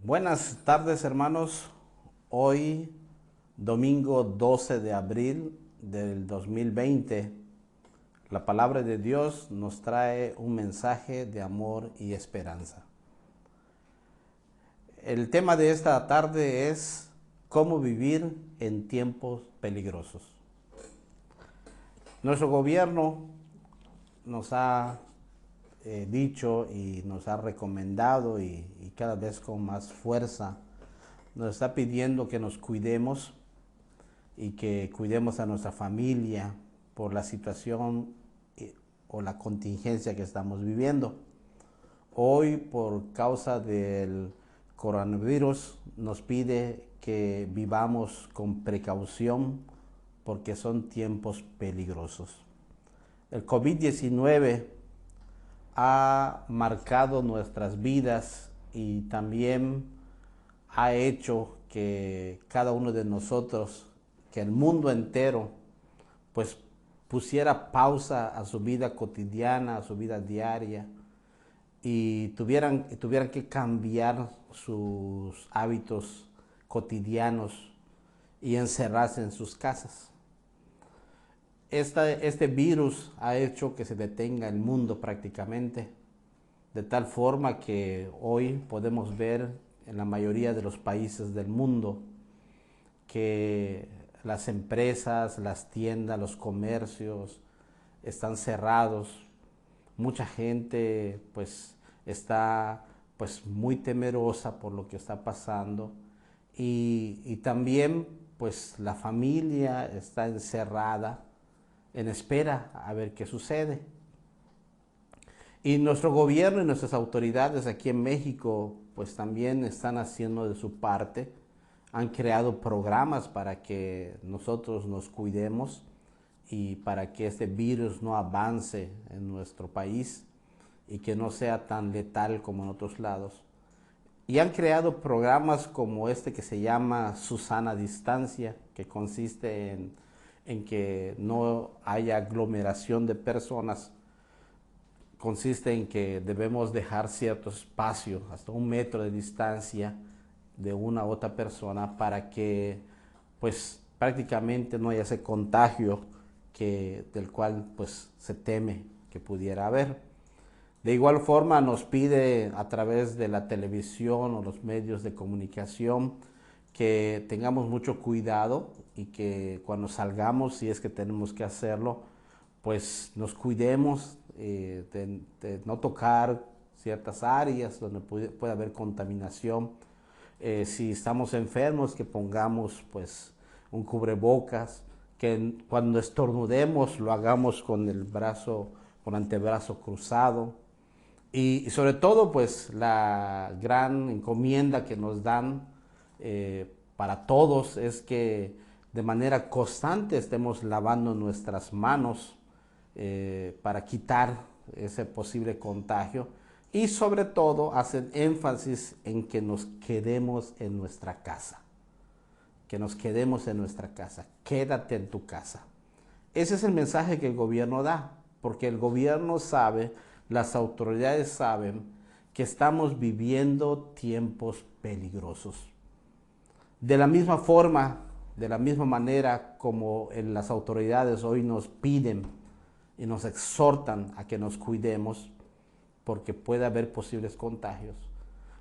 Buenas tardes, hermanos. Hoy, domingo 12 de abril del 2020, la palabra de Dios nos trae un mensaje de amor y esperanza. El tema de esta tarde es cómo vivir en tiempos peligrosos. Nuestro gobierno nos ha dicho y nos ha recomendado y cada vez con más fuerza nos está pidiendo que nos cuidemos y que cuidemos a nuestra familia por la situación o la contingencia que estamos viviendo. Hoy, por causa del coronavirus, nos pide que vivamos con precaución porque son tiempos peligrosos. El COVID-19 ha marcado nuestras vidas y también ha hecho que cada uno de nosotros, que el mundo entero, pues pusiera pausa a su vida cotidiana, a su vida diaria y tuvieran que cambiar sus hábitos cotidianos y encerrarse en sus casas. Este virus ha hecho que se detenga el mundo prácticamente, de tal forma que hoy podemos ver en la mayoría de los países del mundo que las empresas, las tiendas, los comercios están cerrados. Mucha gente pues está pues muy temerosa por lo que está pasando y también pues la familia está encerrada en espera a ver qué sucede. Y nuestro gobierno y nuestras autoridades aquí en México pues también están haciendo de su parte. Han creado programas para que nosotros nos cuidemos y para que este virus no avance en nuestro país y que no sea tan letal como en otros lados. Y han creado programas como este que se llama Susana Distancia, que consiste en que no haya aglomeración de personas. Consiste en que debemos dejar cierto espacio, hasta 1 metro de distancia de una a otra persona para que pues prácticamente no haya ese contagio del cual pues se teme que pudiera haber. De igual forma nos pide a través de la televisión o los medios de comunicación que tengamos mucho cuidado y que cuando salgamos, si es que tenemos que hacerlo, pues nos cuidemos de no tocar ciertas áreas donde puede haber contaminación. Si estamos enfermos, que pongamos pues un cubrebocas, que cuando estornudemos lo hagamos con el antebrazo cruzado. Y sobre todo pues la gran encomienda que nos dan para todos es que de manera constante estemos lavando nuestras manos para quitar ese posible contagio y sobre todo hacen énfasis en que nos quedemos en nuestra casa, que nos quedemos en nuestra casa, quédate en tu casa. Ese es el mensaje que el gobierno da, porque el gobierno sabe, las autoridades saben que estamos viviendo tiempos peligrosos. De la misma forma, de la misma manera como las autoridades hoy nos piden y nos exhortan a que nos cuidemos porque puede haber posibles contagios.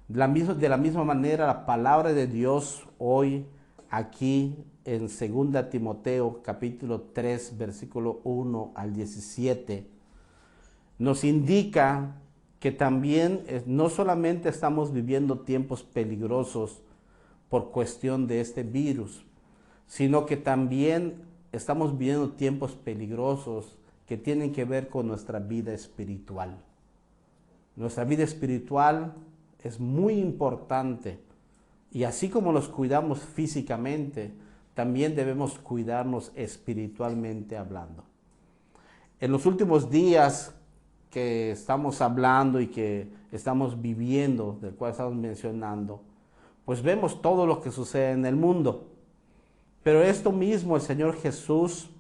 De la misma manera, la palabra de Dios hoy aquí en 2 Timoteo capítulo 3 versículo 1 al 17 nos indica que también no solamente estamos viviendo tiempos peligrosos por cuestión de este virus, sino que también estamos viviendo tiempos peligrosos que tienen que ver con nuestra vida espiritual. Nuestra vida espiritual es muy importante y así como nos cuidamos físicamente, también debemos cuidarnos espiritualmente hablando. En los últimos días que estamos hablando y que estamos viviendo, del cual estamos mencionando, pues vemos todo lo que sucede en el mundo. Pero esto mismo el Señor Jesús,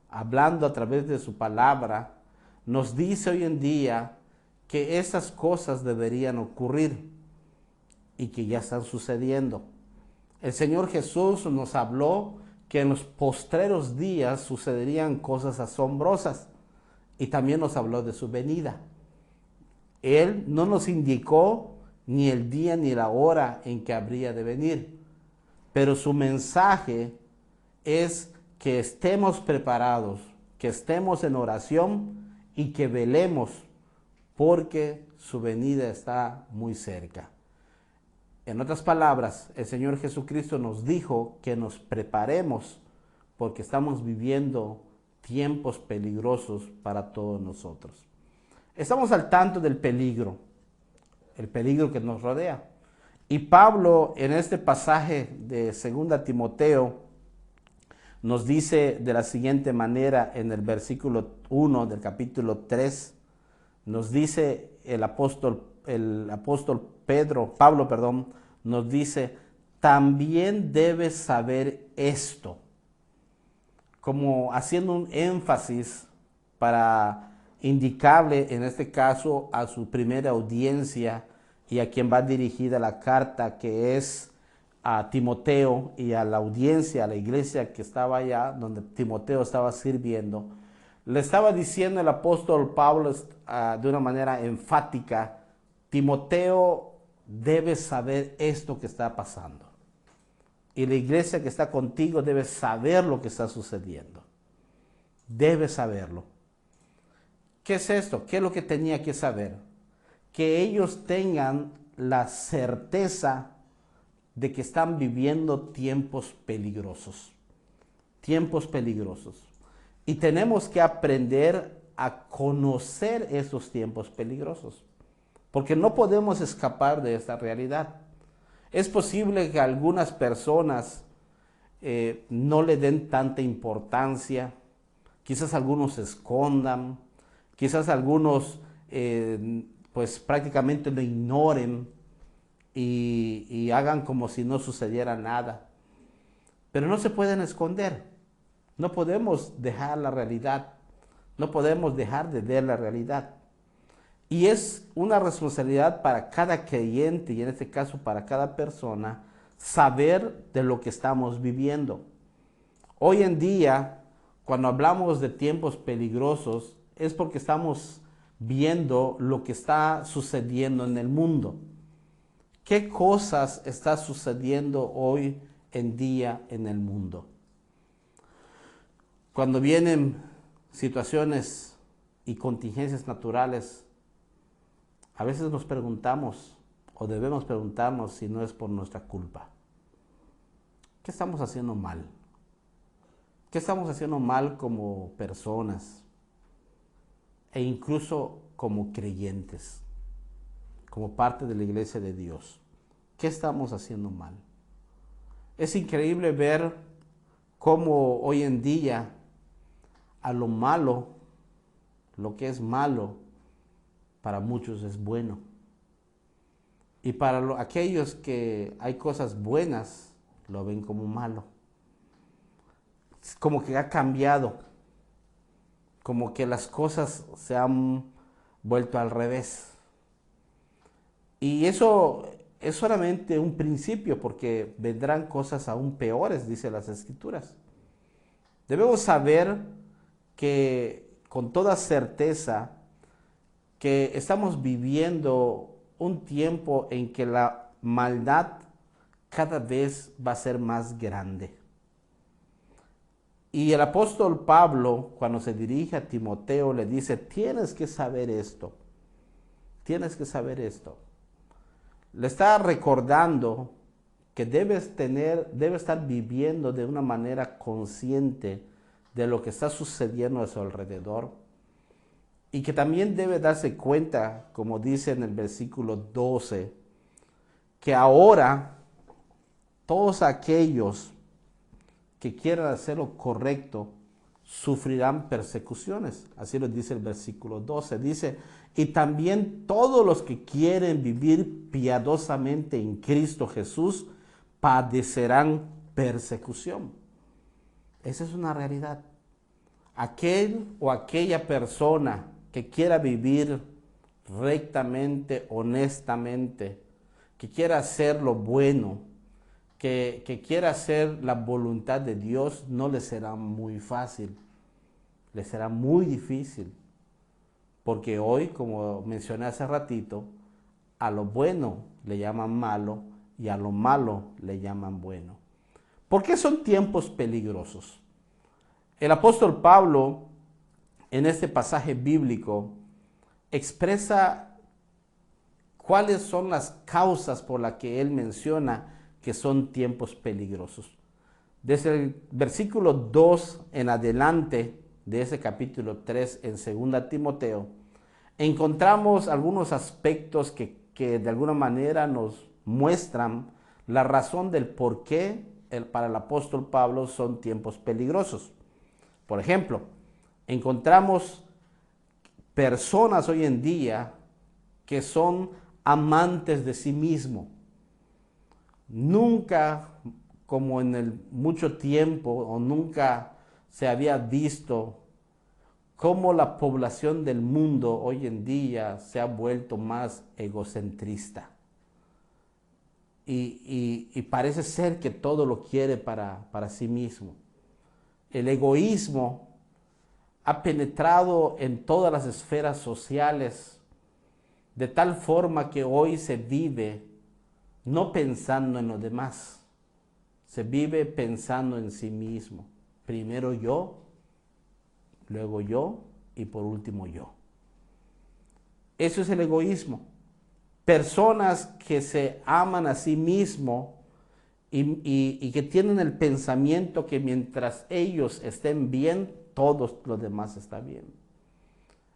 hablando a través de su palabra, nos dice hoy en día que esas cosas deberían ocurrir. y que ya están sucediendo. El Señor Jesús nos habló que en los postreros días sucederían cosas asombrosas y también nos habló de su venida. Él no nos indicó ni el día ni la hora en que habría de venir, pero su mensaje es que estemos preparados, que estemos en oración y que velemos, porque su venida está muy cerca. En otras palabras, el Señor Jesucristo nos dijo que nos preparemos porque estamos viviendo tiempos peligrosos para todos nosotros. Estamos al tanto del peligro, el peligro que nos rodea. Y Pablo en este pasaje de 2 Timoteo nos dice de la siguiente manera en el versículo 1 del capítulo 3, nos dice el apóstol Pablo, nos dice, también debes saber esto, como haciendo un énfasis para indicarle en este caso a su primera audiencia y a quien va dirigida la carta, que es a Timoteo, y a la audiencia, a la iglesia que estaba allá donde Timoteo estaba sirviendo. Le estaba diciendo el apóstol Pablo de una manera enfática, Timoteo, debes saber esto que está pasando. Y la iglesia que está contigo debe saber lo que está sucediendo. Debe saberlo. ¿Qué es esto? ¿Qué es lo que tenía que saber? Que ellos tengan la certeza de que están viviendo tiempos peligrosos. Tiempos peligrosos. Y tenemos que aprender a conocer esos tiempos peligrosos. Porque no podemos escapar de esta realidad. Es posible que algunas personas no le den tanta importancia, quizás algunos se escondan, quizás algunos pues prácticamente lo ignoren y hagan como si no sucediera nada. Pero no se pueden esconder, no podemos dejar la realidad, no podemos dejar de ver la realidad. Y es una responsabilidad para cada creyente, y en este caso para cada persona, saber de lo que estamos viviendo. Hoy en día, cuando hablamos de tiempos peligrosos, es porque estamos viendo lo que está sucediendo en el mundo. ¿Qué cosas está sucediendo hoy en día en el mundo? Cuando vienen situaciones y contingencias naturales, a veces nos preguntamos, o debemos preguntarnos si no es por nuestra culpa. ¿Qué estamos haciendo mal? ¿Qué estamos haciendo mal como personas? E incluso como creyentes, como parte de la iglesia de Dios. ¿Qué estamos haciendo mal? Es increíble ver cómo hoy en día a lo malo, lo que es malo, para muchos es bueno. Y para aquellos que hay cosas buenas, lo ven como malo. Es como que ha cambiado, como que las cosas se han vuelto al revés. Y eso es solamente un principio, porque vendrán cosas aún peores, dice las Escrituras. Debemos saber que con toda certeza que estamos viviendo un tiempo en que la maldad cada vez va a ser más grande. Y el apóstol Pablo, cuando se dirige a Timoteo, le dice, tienes que saber esto, tienes que saber esto. Le está recordando que debe estar viviendo de una manera consciente de lo que está sucediendo a su alrededor. Y que también debe darse cuenta, como dice en el versículo 12, que ahora todos aquellos que quieran hacer lo correcto sufrirán persecuciones. Así lo dice el versículo 12. Dice, y también todos los que quieren vivir piadosamente en Cristo Jesús padecerán persecución. Esa es una realidad. Aquel o aquella persona que quiera vivir rectamente, honestamente, que quiera hacer lo bueno, que quiera hacer la voluntad de Dios, no le será muy fácil, le será muy difícil. Porque hoy, como mencioné hace ratito, a lo bueno le llaman malo y a lo malo le llaman bueno. ¿Por qué son tiempos peligrosos? El apóstol Pablo, en este pasaje bíblico, expresa cuáles son las causas por las que él menciona que son tiempos peligrosos. Desde el versículo 2 en adelante de ese capítulo 3 en 2 Timoteo, encontramos algunos aspectos que de alguna manera nos muestran la razón del por qué para el apóstol Pablo son tiempos peligrosos. Por ejemplo, encontramos personas hoy en día que son amantes de sí mismo. Nunca, como en el mucho tiempo, o nunca se había visto cómo la población del mundo hoy en día se ha vuelto más egocentrista. Y parece ser que todo lo quiere para sí mismo. El egoísmo ha penetrado en todas las esferas sociales, de tal forma que hoy se vive no pensando en los demás, se vive pensando en sí mismo. Primero yo, luego yo y por último yo. Eso es el egoísmo. Personas que se aman a sí mismos y que tienen el pensamiento que mientras ellos estén bien, todos los demás están bien.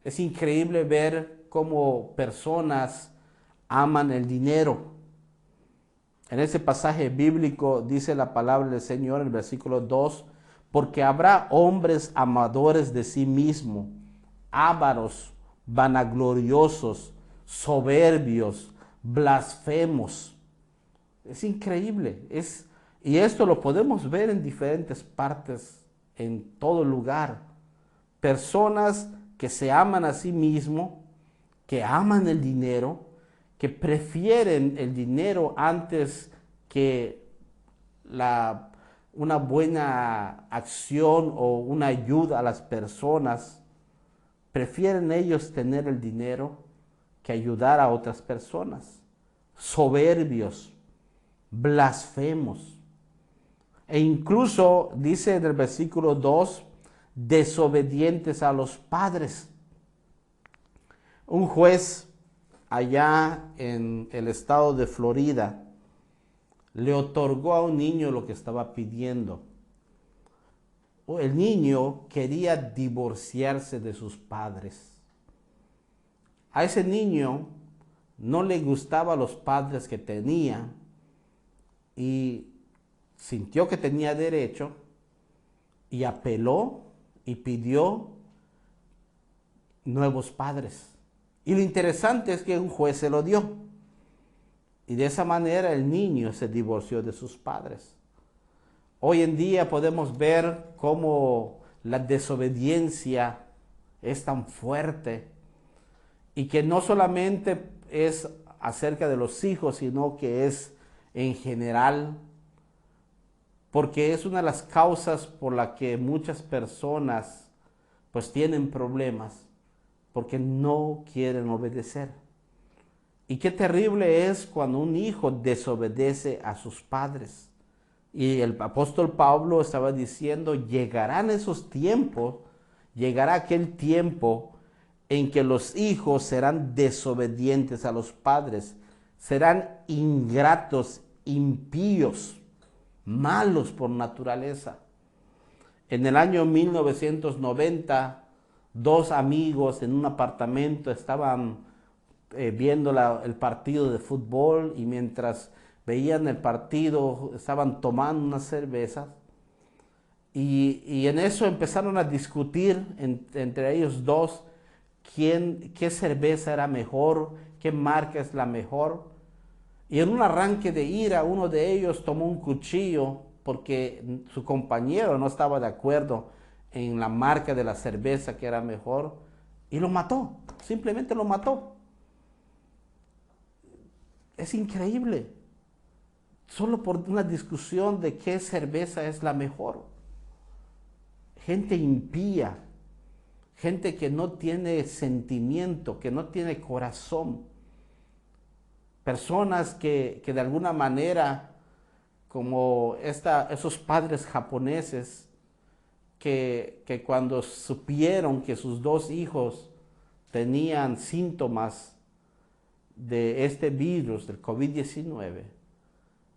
Es increíble ver cómo personas aman el dinero. En ese pasaje bíblico dice la palabra del Señor en el versículo 2, porque habrá hombres amadores de sí mismos, ávaros, vanagloriosos, soberbios, blasfemos. Es increíble. Y esto lo podemos ver en diferentes partes, en todo lugar. Personas que se aman a sí mismos, que aman el dinero, que prefieren el dinero antes que una buena acción o una ayuda a las personas. Prefieren ellos tener el dinero que ayudar a otras personas. Soberbios, blasfemos. E incluso dice en el versículo 2, desobedientes a los padres. Un juez allá en el estado de Florida le otorgó a un niño lo que estaba pidiendo. El niño quería divorciarse de sus padres. A ese niño no le gustaban los padres que tenía y sintió que tenía derecho y apeló y pidió nuevos padres. Y lo interesante es que un juez se lo dio. Y de esa manera el niño se divorció de sus padres. Hoy en día podemos ver cómo la desobediencia es tan fuerte y que no solamente es acerca de los hijos, sino que es en general, porque es una de las causas por la que muchas personas pues tienen problemas, porque no quieren obedecer. Y qué terrible es cuando un hijo desobedece a sus padres. Y el apóstol Pablo estaba diciendo, llegarán esos tiempos, llegará aquel tiempo en que los hijos serán desobedientes a los padres, serán ingratos, impíos, malos por naturaleza. En el año 1990, dos amigos en un apartamento estaban viendo el partido de fútbol y mientras veían el partido estaban tomando unas cervezas y en eso empezaron a discutir entre ellos dos qué cerveza era mejor, qué marca es la mejor. Y en un arranque de ira uno de ellos tomó un cuchillo porque su compañero no estaba de acuerdo en la marca de la cerveza que era mejor y lo mató, simplemente lo mató. Es increíble. Solo por una discusión de qué cerveza es la mejor. Gente impía, gente que no tiene sentimiento, que no tiene corazón. Personas que de alguna manera, como esos padres japoneses, que cuando supieron que sus 2 hijos tenían síntomas de este virus, del COVID-19,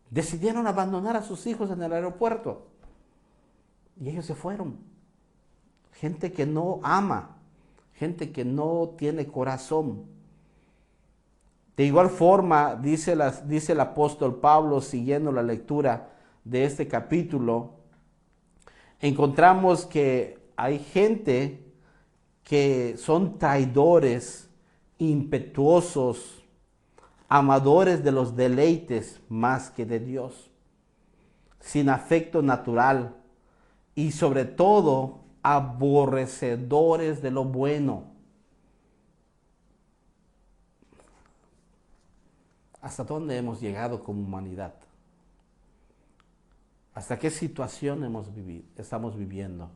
decidieron abandonar a sus hijos en el aeropuerto. Y ellos se fueron. Gente que no ama, gente que no tiene corazón. De igual forma, dice el apóstol Pablo, siguiendo la lectura de este capítulo, encontramos que hay gente que son traidores, impetuosos, amadores de los deleites más que de Dios, sin afecto natural y sobre todo aborrecedores de lo bueno. ¿Hasta dónde hemos llegado como humanidad? ¿Hasta qué situación estamos viviendo?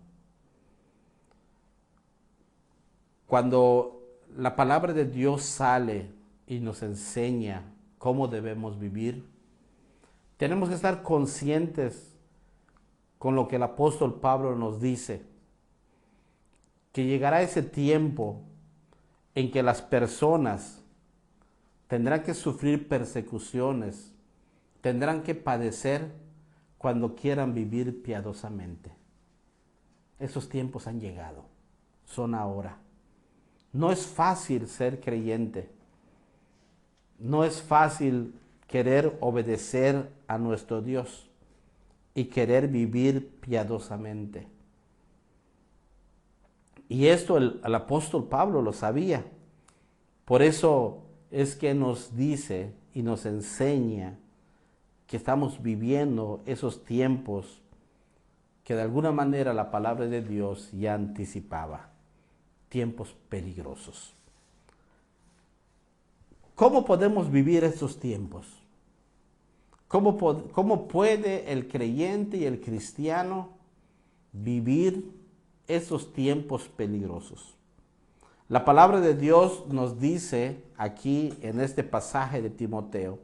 Cuando la palabra de Dios sale y nos enseña cómo debemos vivir, tenemos que estar conscientes con lo que el apóstol Pablo nos dice, que llegará ese tiempo en que las personas tendrán que sufrir persecuciones, tendrán que padecer cuando quieran vivir piadosamente. Esos tiempos han llegado, son ahora. No es fácil ser creyente, no es fácil querer obedecer a nuestro Dios y querer vivir piadosamente. Y esto el apóstol Pablo lo sabía. Por eso es que nos dice y nos enseña que estamos viviendo esos tiempos que de alguna manera la palabra de Dios ya anticipaba. Tiempos peligrosos. ¿Cómo podemos vivir estos tiempos? ¿Cómo puede el creyente y el cristiano vivir esos tiempos peligrosos? La palabra de Dios nos dice aquí en este pasaje de Timoteo,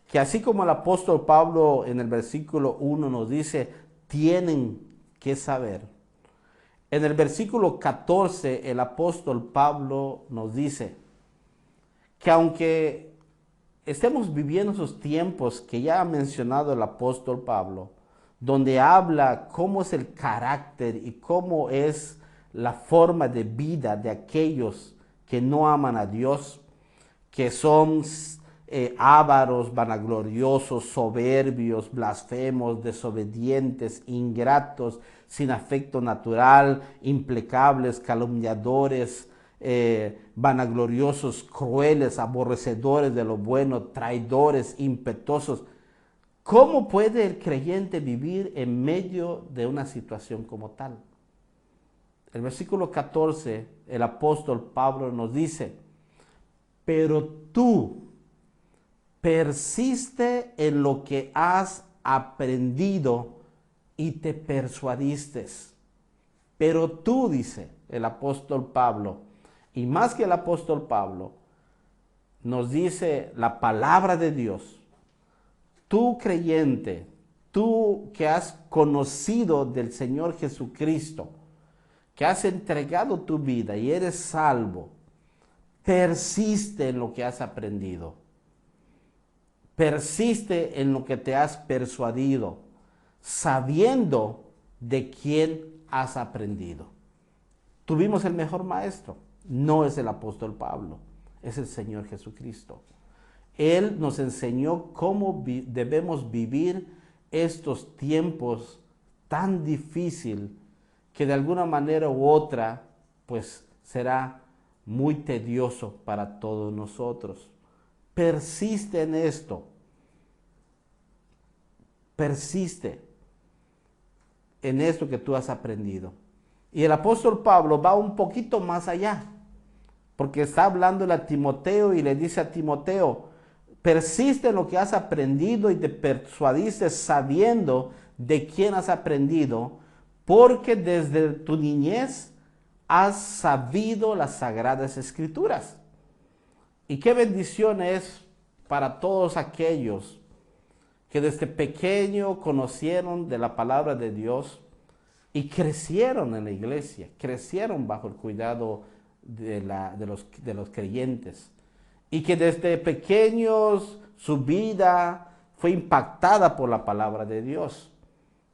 que así como el apóstol Pablo en el versículo 1 nos dice, tienen que saber. En el versículo 14 el apóstol Pablo nos dice que aunque estemos viviendo esos tiempos que ya ha mencionado el apóstol Pablo, donde habla cómo es el carácter y cómo es la forma de vida de aquellos que no aman a Dios, que son ávaros, vanagloriosos, soberbios, blasfemos, desobedientes, ingratos, sin afecto natural, implacables, calumniadores, vanagloriosos, crueles, aborrecedores de lo bueno, traidores, impetuosos. ¿Cómo puede el creyente vivir en medio de una situación como tal? El versículo 14, el apóstol Pablo nos dice, pero tú persiste en lo que has aprendido y te persuadiste. Pero tú, dice el apóstol Pablo, y más que el apóstol Pablo, nos dice la palabra de Dios. Tú creyente, tú que has conocido del Señor Jesucristo, que has entregado tu vida y eres salvo, persiste en lo que has aprendido. Persiste en lo que te has persuadido, sabiendo de quién has aprendido. Tuvimos el mejor maestro, no es el apóstol Pablo, es el Señor Jesucristo. Él nos enseñó cómo debemos vivir estos tiempos tan difíciles que de alguna manera u otra, pues será muy tedioso para todos nosotros. Persiste en esto. Persiste en esto que tú has aprendido. Y el apóstol Pablo va un poquito más allá, porque está hablando a Timoteo y le dice a Timoteo, persiste en lo que has aprendido y te persuadiste sabiendo de quién has aprendido, porque desde tu niñez has sabido las sagradas escrituras. Y qué bendición es para todos aquellos que desde pequeño conocieron de la palabra de Dios y crecieron en la iglesia, crecieron bajo el cuidado de los creyentes, y que desde pequeños su vida fue impactada por la palabra de Dios,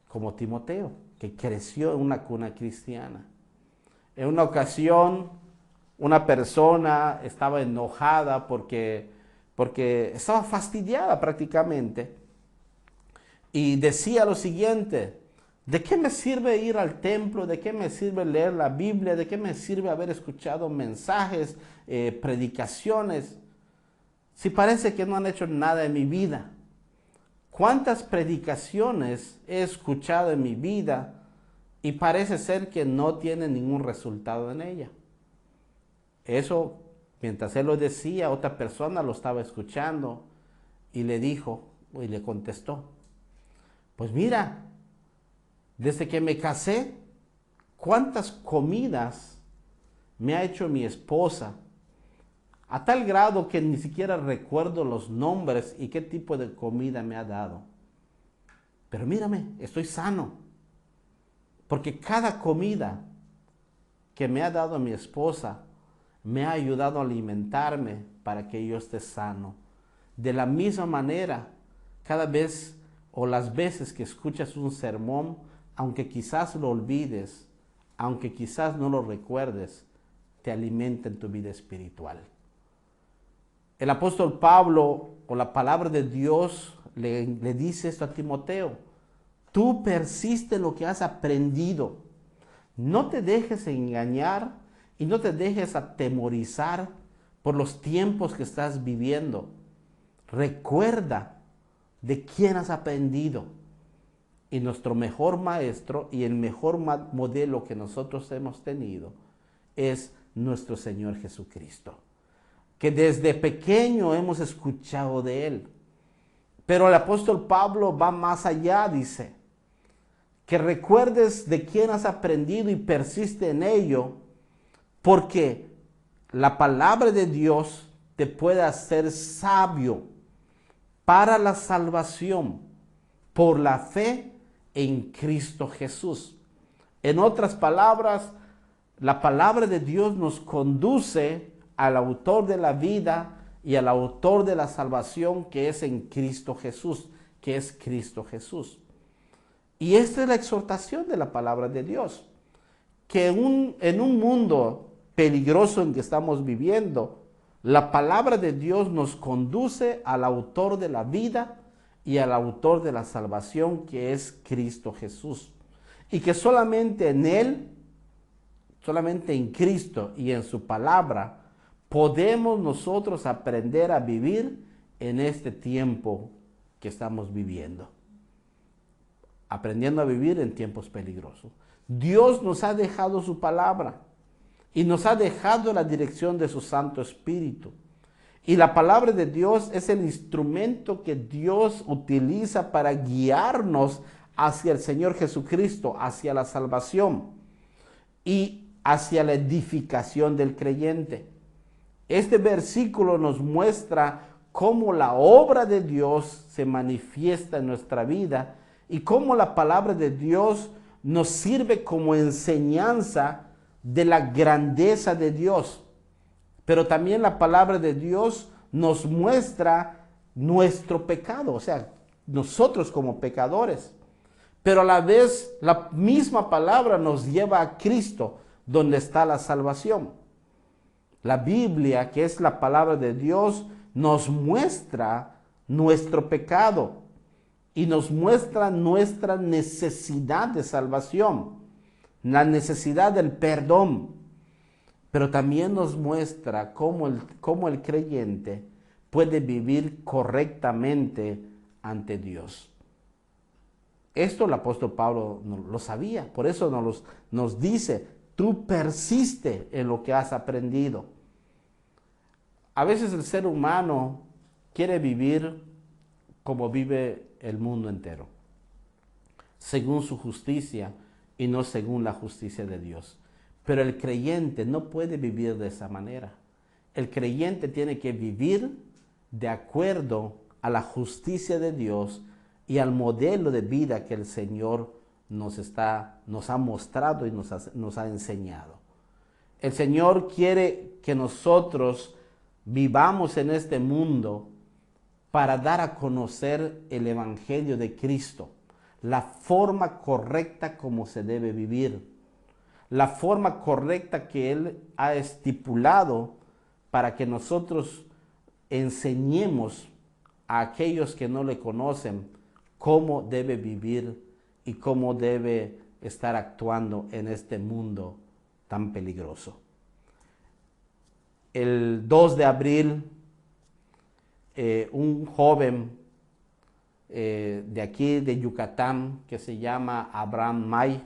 como Timoteo, que creció en una cuna cristiana. En una ocasión, una persona estaba enojada porque estaba fastidiada prácticamente, y decía lo siguiente: ¿de qué me sirve ir al templo? ¿De qué me sirve leer la Biblia? ¿De qué me sirve haber escuchado mensajes, predicaciones, si parece que no han hecho nada en mi vida? ¿Cuántas predicaciones he escuchado en mi vida y parece ser que no tienen ningún resultado en ella? Eso, mientras él lo decía, otra persona lo estaba escuchando y le dijo, y le contestó: pues mira, desde que me casé, ¿cuántas comidas me ha hecho mi esposa? A tal grado que ni siquiera recuerdo los nombres y qué tipo de comida me ha dado. Pero mírame, estoy sano, porque cada comida que me ha dado mi esposa me ha ayudado a alimentarme para que yo esté sano. De la misma manera, cada vez o las veces que escuchas un sermón, aunque quizás lo olvides, aunque quizás no lo recuerdes, te alimenta en tu vida espiritual. El apóstol Pablo, o la palabra de Dios, le dice esto a Timoteo: tú persiste en lo que has aprendido. No te dejes engañar y no te dejes atemorizar por los tiempos que estás viviendo. Recuerda de quién has aprendido. Y nuestro mejor maestro y el mejor modelo que nosotros hemos tenido es nuestro Señor Jesucristo, que desde pequeño hemos escuchado de Él. Pero el apóstol Pablo va más allá, dice, que recuerdes de quién has aprendido y persiste en ello, porque la palabra de Dios te puede hacer sabio para la salvación por la fe en Cristo Jesús. En otras palabras, la palabra de Dios nos conduce al autor de la vida y al autor de la salvación, que es en Cristo Jesús, que es Cristo Jesús. Y esta es la exhortación de la palabra de Dios, que en un mundo peligroso en que estamos viviendo, la palabra de Dios nos conduce al autor de la vida y al autor de la salvación, que es Cristo Jesús. Y que solamente en Él, solamente en Cristo y en su palabra, podemos nosotros aprender a vivir en este tiempo que estamos viviendo. Aprendiendo a vivir en tiempos peligrosos. Dios nos ha dejado su palabra y nos ha dejado la dirección de su Santo Espíritu. Y la palabra de Dios es el instrumento que Dios utiliza para guiarnos hacia el Señor Jesucristo, hacia la salvación y hacia la edificación del creyente. Este versículo nos muestra cómo la obra de Dios se manifiesta en nuestra vida y cómo la palabra de Dios nos sirve como enseñanza de la grandeza de Dios. Pero también la palabra de Dios nos muestra nuestro pecado, o sea, nosotros como pecadores. Pero a la vez la misma palabra nos lleva a Cristo, donde está la salvación. La Biblia, que es la palabra de Dios, nos muestra nuestro pecado y nos muestra nuestra necesidad de salvación, la necesidad del perdón. Pero también nos muestra cómo el creyente puede vivir correctamente ante Dios. Esto el apóstol Pablo lo sabía, por eso nos dice: tú persiste en lo que has aprendido. A veces el ser humano quiere vivir como vive el mundo entero, según su justicia y no según la justicia de Dios. Pero el creyente no puede vivir de esa manera. El creyente tiene que vivir de acuerdo a la justicia de Dios y al modelo de vida que el Señor nos ha mostrado y nos ha enseñado. El Señor quiere que nosotros vivamos en este mundo para dar a conocer el Evangelio de Cristo, la forma correcta como se debe vivir, la forma correcta que Él ha estipulado para que nosotros enseñemos a aquellos que no le conocen cómo debe vivir y cómo debe estar actuando en este mundo tan peligroso. El 2 de abril, un joven de aquí de Yucatán que se llama Abraham May,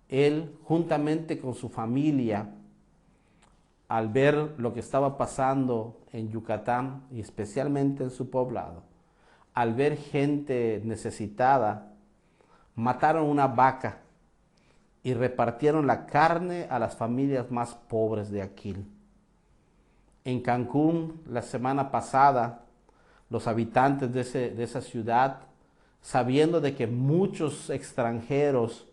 él juntamente con su familia, al ver lo que estaba pasando en Yucatán y especialmente en su poblado, al ver gente necesitada, mataron una vaca y repartieron la carne a las familias más pobres de aquí. En Cancún, la semana pasada, los habitantes de esa ciudad, sabiendo de que muchos extranjeros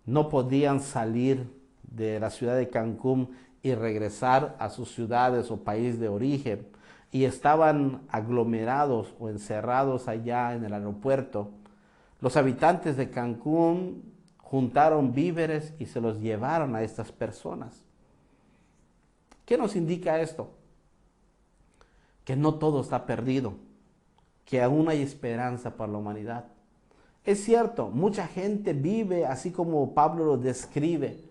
no podían salir de la ciudad de Cancún y regresar a sus ciudades o país de origen, y estaban aglomerados o encerrados allá en el aeropuerto, los habitantes de Cancún juntaron víveres y se los llevaron a estas personas. ¿Qué nos indica esto? Que no todo está perdido, que aún hay esperanza para la humanidad. Es cierto, mucha gente vive así como Pablo lo describe,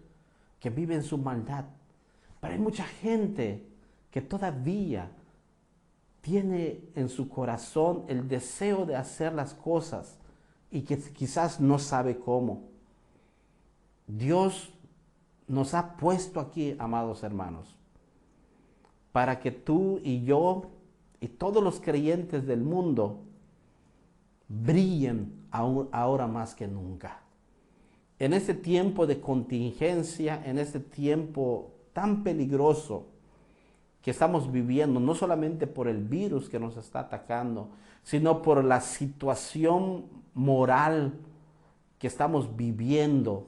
que vive en su maldad, pero hay mucha gente que todavía tiene en su corazón el deseo de hacer las cosas y que quizás no sabe cómo. Dios nos ha puesto aquí, amados hermanos, para que tú y yo y todos los creyentes del mundo brillen ahora más que nunca. En este tiempo de contingencia, en este tiempo tan peligroso que estamos viviendo, no solamente por el virus que nos está atacando, sino por la situación moral que estamos viviendo,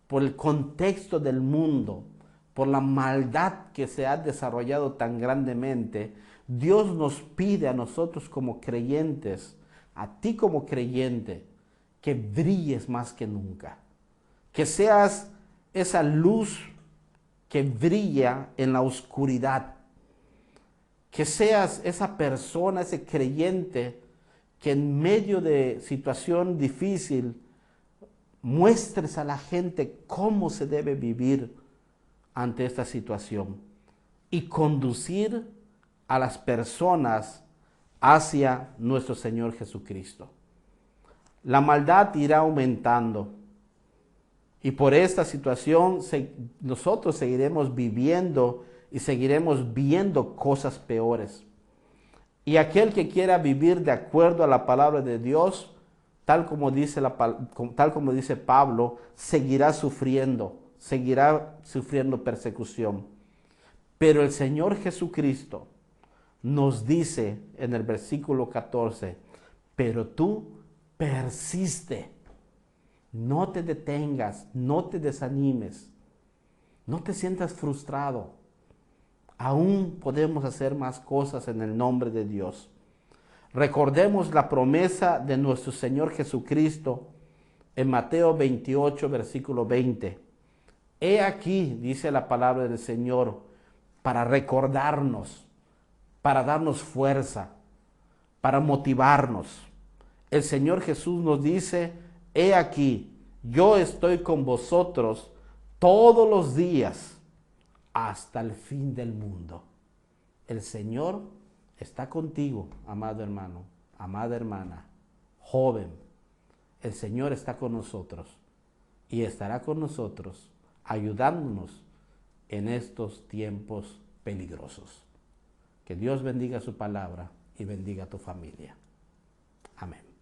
por el contexto del mundo, por la maldad que se ha desarrollado tan grandemente, Dios nos pide a nosotros como creyentes, a ti como creyente, que brilles más que nunca, que seas esa luz que brilla en la oscuridad, que seas esa persona, ese creyente que en medio de situación difícil muestres a la gente cómo se debe vivir ante esta situación y conducir a las personas hacia nuestro Señor Jesucristo. La maldad irá aumentando y por esta situación nosotros seguiremos viviendo y seguiremos viendo cosas peores. Y aquel que quiera vivir de acuerdo a la palabra de Dios, tal como dice Pablo, seguirá sufriendo persecución. Pero el Señor Jesucristo nos dice en el versículo 14, pero tú persiste, no te detengas, no te desanimes, no te sientas frustrado. Aún podemos hacer más cosas en el nombre de Dios. Recordemos la promesa de nuestro Señor Jesucristo en Mateo 28, versículo 20. He aquí, dice la palabra del Señor, para recordarnos, para darnos fuerza, para motivarnos. El Señor Jesús nos dice, he aquí, yo estoy con vosotros todos los días hasta el fin del mundo. El Señor está contigo, amado hermano, amada hermana, joven. El Señor está con nosotros y estará con nosotros ayudándonos en estos tiempos peligrosos. Que Dios bendiga su palabra y bendiga tu familia. Amén.